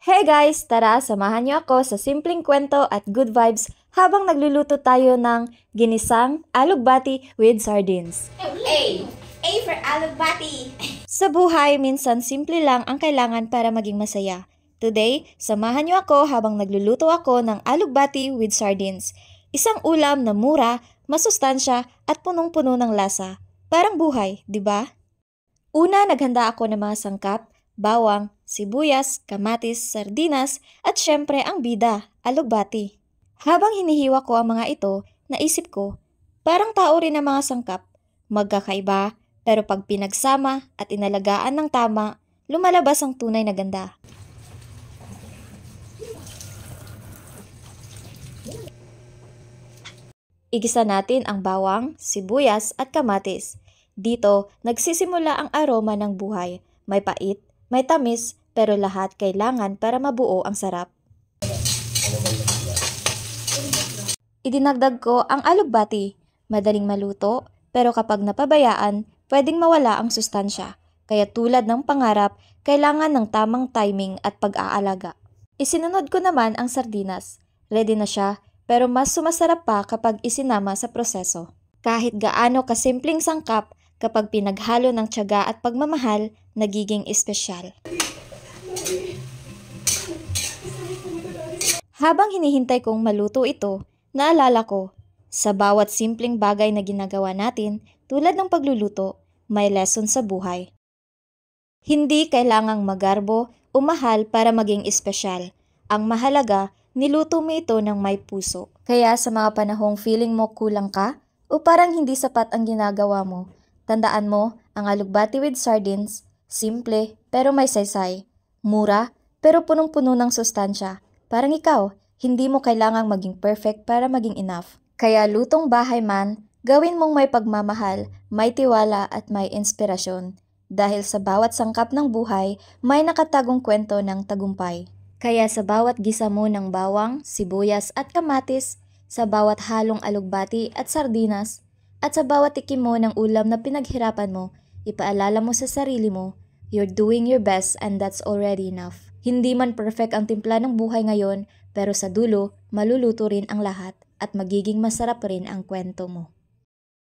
Hey guys! Tara, samahan niyo ako sa simpleng kwento at good vibes habang nagluluto tayo ng ginisang alugbati with sardines. A for alugbati. Sa buhay, minsan simple lang ang kailangan para maging masaya. Today, samahan niyo ako habang nagluluto ako ng alugbati with sardines. Isang ulam na mura, masustansya at punong-puno ng lasa. Parang buhay, di ba? Una, naghanda ako ng mga sangkap, bawang, sibuyas, kamatis, sardinas, at syempre ang bida, alugbati. Habang hinihiwa ko ang mga ito, naisip ko, parang tao rin ang mga sangkap. Magkakaiba, pero pag pinagsama at inalagaan ng tama, lumalabas ang tunay na ganda. Igisa natin ang bawang, sibuyas at kamatis. Dito, nagsisimula ang aroma ng buhay. May pait, may tamis, pero lahat kailangan para mabuo ang sarap. Idinagdag ko ang alugbati. Madaling maluto, pero kapag napabayaan, pwedeng mawala ang sustansya. Kaya tulad ng pangarap, kailangan ng tamang timing at pag-aalaga. Isinunod ko naman ang sardinas. Ready na siya, pero mas sumasarap pa kapag isinama sa proseso. Kahit gaano kasimpleng sangkap, kapag pinaghalo ng tiyaga at pagmamahal, nagiging espesyal. Habang hinihintay kong maluto ito, naalala ko, sa bawat simpleng bagay na ginagawa natin, tulad ng pagluluto, may lesson sa buhay. Hindi kailangang magarbo o mahal para maging espesyal. Ang mahalaga, niluto mo ito ng may puso. Kaya sa mga panahong feeling mo kulang ka o parang hindi sapat ang ginagawa mo, tandaan mo ang alugbati with sardines, simple pero may saysay, mura pero punong-puno ng sustansya. Parang ikaw, hindi mo kailangang maging perfect para maging enough. Kaya lutong bahay man, gawin mong may pagmamahal, may tiwala at may inspirasyon. Dahil sa bawat sangkap ng buhay, may nakatagong kwento ng tagumpay. Kaya sa bawat gisa mo ng bawang, sibuyas at kamatis, sa bawat halong alugbati at sardinas, at sa bawat tikim mo ng ulam na pinaghirapan mo, ipaalala mo sa sarili mo, you're doing your best and that's already enough. Hindi man perfect ang timpla ng buhay ngayon, pero sa dulo, maluluto rin ang lahat at magiging masarap rin ang kwento mo.